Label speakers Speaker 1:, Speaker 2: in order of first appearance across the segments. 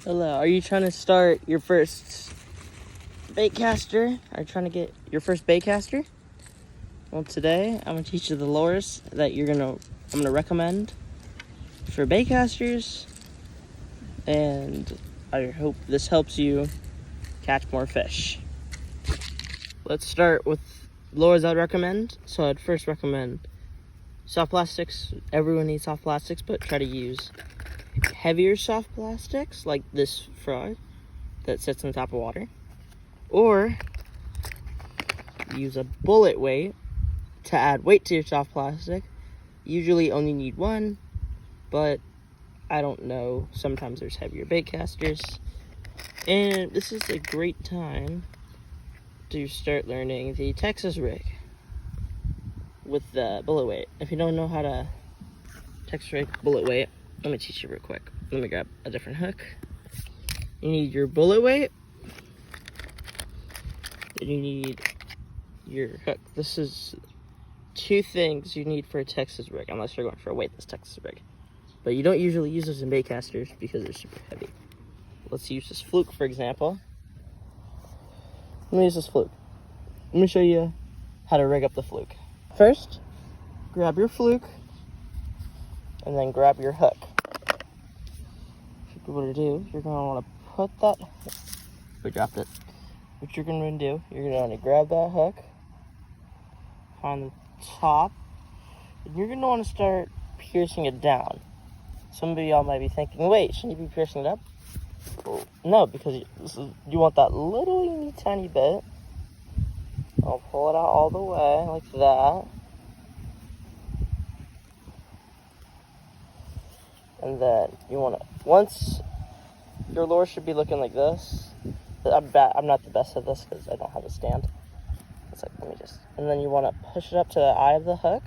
Speaker 1: Hello, are you trying to start your first bait caster? Are you trying to get your first bait caster? Well, today I'm gonna teach you the lures that I'm gonna recommend for bait casters, and I hope this helps you catch more fish. Let's start with lures I'd recommend. So I'd first recommend soft plastics. Everyone needs soft plastics, but try to use heavier soft plastics like this frog that sits on top of water, or use a bullet weight to add weight to your soft plastic. Usually only need one, but I don't know, sometimes there's heavier bait casters, and this is a great time to start learning the Texas rig with the bullet weight. If you don't know how to Texas rig bullet weight, let me teach you real quick. Let me grab a different hook. You need your bullet weight, and you need your hook. This is two things you need for a Texas rig, unless you're going for a weightless Texas rig. But you don't usually use those in bait casters because they're super heavy. Let's use this fluke, for example. Let me use this fluke. Let me show you how to rig up the fluke. First, grab your fluke, and then grab your hook. What you're going to do, you're going to want to put that... We dropped it. What you're going to do, you're going to want to grab that hook on the top, and you're going to want to start piercing it down. Some of y'all might be thinking, wait, shouldn't you be piercing it up? Well, no, because you want that little tiny bit. I'll pull it out all the way, like that. And then you want to, once your lure should be looking like this. I'm not the best at this because I don't have a stand. It's like, and then you want to push it up to the eye of the hook.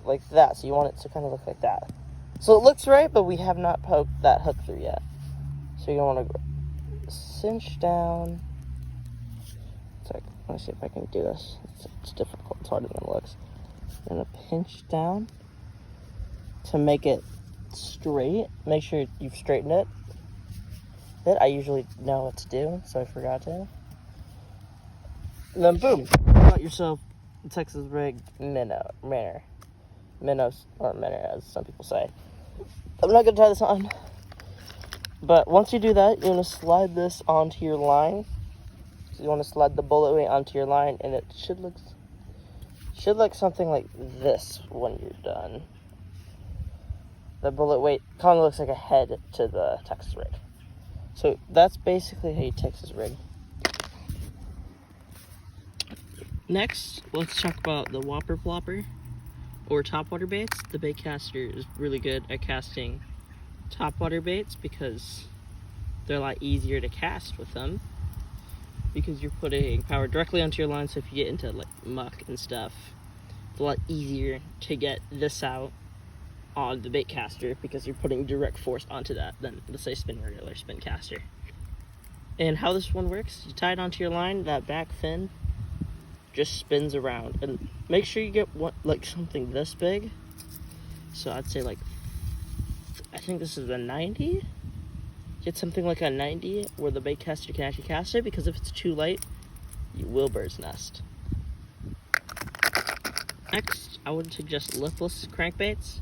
Speaker 1: Like that, so you want it to kind of look like that. So it looks right, but we have not poked that hook through yet. So you want to cinch down. It's like, let me see if I can do this. It's difficult, it's harder than it looks. I'm going to pinch down to make it straight. Make sure you've straightened it. I usually know what to do, so I forgot to. And then boom, you got yourself a Texas rig minnow, or minnow, as some people say. I'm not gonna try this on, but once you do that, you want to slide this onto your line. So you want to slide the bullet weight onto your line, and it should look something like this when you're done. The bullet weight kind of looks like a head to the Texas rig. So that's basically how you Texas rig. Next, let's talk about the Whopper Plopper or topwater baits. The bait caster is really good at casting topwater baits because they're a lot easier to cast with them, because you're putting power directly onto your line. So if you get into like muck and stuff, it's a lot easier to get this out on the bait caster because you're putting direct force onto that than, let's say, regular spin caster. And how this one works, you tie it onto your line, that back fin just spins around, and make sure you get something this big. So I'd say I think this is a 90. Get something like a 90 where the bait caster can actually cast it, because if it's too light, you will bird's nest. Next, I would suggest lipless crankbaits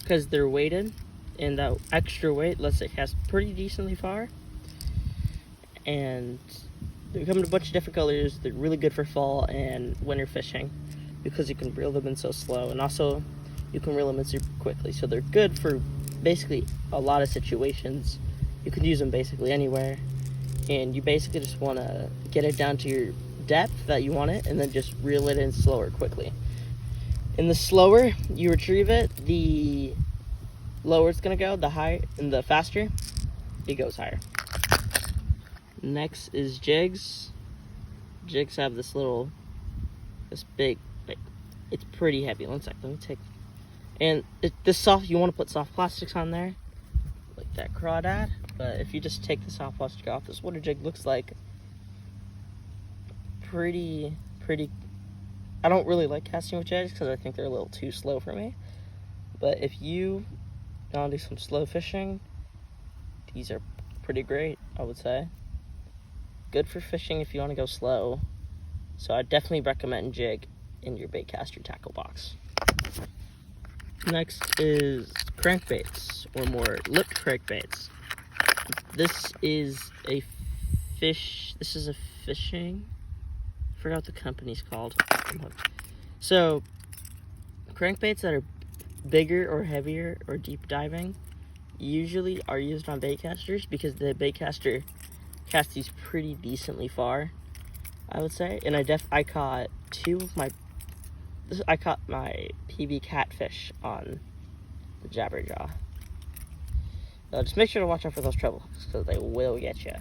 Speaker 1: because they're weighted, and that extra weight lets it cast pretty decently far. And they come in a bunch of different colors. They're really good for fall and winter fishing because you can reel them in so slow, and also you can reel them in super quickly. So they're good for basically a lot of situations. You can use them basically anywhere, and you basically just want to get it down to your depth that you want it, and then just reel it in slower quickly. And the slower you retrieve it, the lower it's going to go, and the faster it goes higher. Next is jigs. Jigs have this big, it's pretty heavy. One sec, let me take, and you want to put soft plastics on there, like that crawdad, but if you just take the soft plastic off, this is what a jig looks like. Pretty, I don't really like casting with jigs because I think they're a little too slow for me, but if you want to do some slow fishing, these are pretty great, I would say. Good for fishing if you want to go slow. So I definitely recommend jig in your baitcaster tackle box. Next is crankbaits, or more lipped crankbaits. This is a fishing, I forgot what the company's called. So crankbaits that are bigger or heavier or deep diving usually are used on baitcasters because the baitcaster casts these pretty decently far, I would say. And I caught my PB catfish on the Jabberjaw. Just make sure to watch out for those treble hooks because they will get you.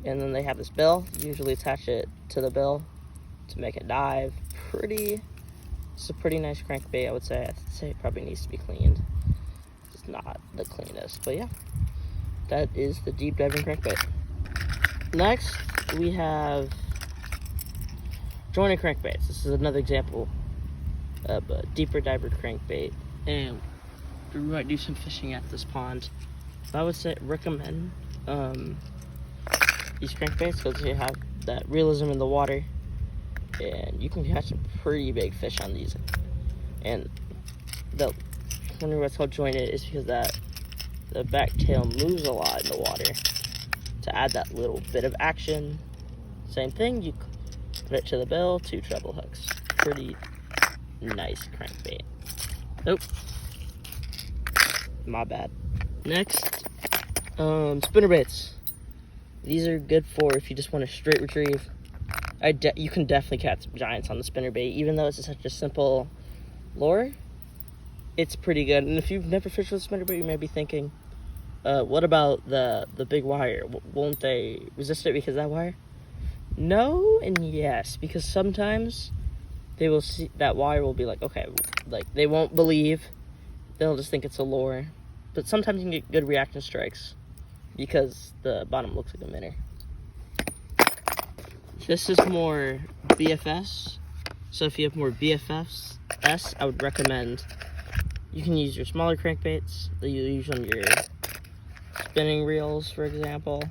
Speaker 1: And then they have this bill. Usually attach it to the bill to make it dive. It's a pretty nice crankbait, I would say. I'd say it probably needs to be cleaned. It's not the cleanest, but yeah. That is the deep diving crankbait. Next, we have jointed crankbaits. This is another example of a deeper diver crankbait. And we might do some fishing at this pond. I would recommend these crankbaits because they have that realism in the water, and you can catch some pretty big fish on these. And the wonder what's called jointed is because the back tail moves a lot in the water to add that little bit of action. Same thing, you put it to the bill, 2 treble hooks. Pretty nice crankbait. Nope. My bad. Next, spinnerbaits. These are good for if you just want to straight retrieve. You can definitely catch some giants on the spinnerbait, even though it's such a simple lure. It's pretty good. And if you've never fished with a spinnerbait, you may be thinking, what about the big wire? Won't they resist it because of that wire? No and yes, because sometimes they will see that wire will be like, okay, like they won't believe. They'll just think it's a lure. But sometimes you can get good reaction strikes because the bottom looks like a minnow. This is more BFS. So if you have more BFFs, I would recommend you can use your smaller crankbaits that you use on your spinning reels, for example.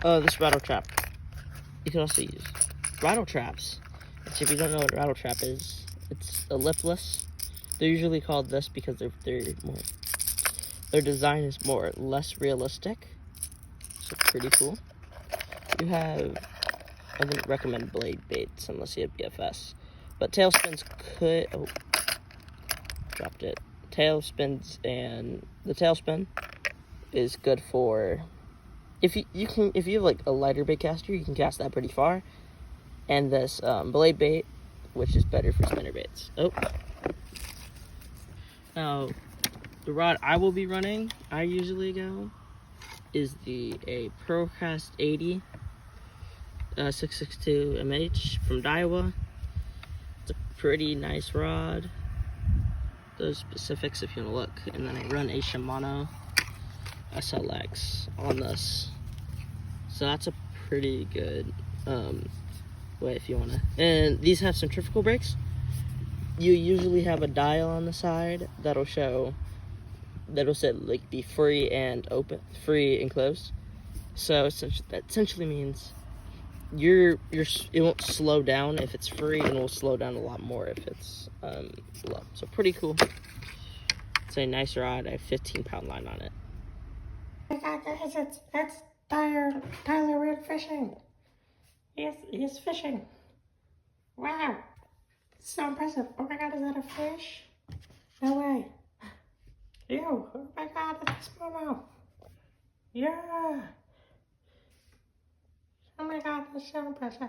Speaker 1: This rattle trap. You can also use rattle traps. So if you don't know what a rattle trap is, it's a lipless. They're usually called this because their design is less realistic. So pretty cool. I wouldn't recommend blade baits unless you have BFS. But tailspins dropped it. Tailspins, and the tailspin is good for if you have like a lighter bait caster, you can cast that pretty far. And this blade bait, which is better for spinner baits. Now, the rod I will be running, I usually go, is a Procast 80 662 MH from Daiwa. It's a pretty nice rod. Those specifics if you want to look. And then I run a Shimano SLX on this. So that's a pretty good way if you want to. And these have centrifugal brakes. You usually have a dial on the side that'll say like be free and open, free and closed. So that essentially means it won't slow down if it's free, and will slow down a lot more if it's low. So pretty cool. It's a nice rod. I have 15-pound line on it.
Speaker 2: Oh my god, guys, that's Tyler Weird Fishing. He's fishing. Wow. So impressive. Oh my god, is that a fish? No way. Ew. Oh my god, that's a smallmouth. Yeah. Oh my god, that's so impressive.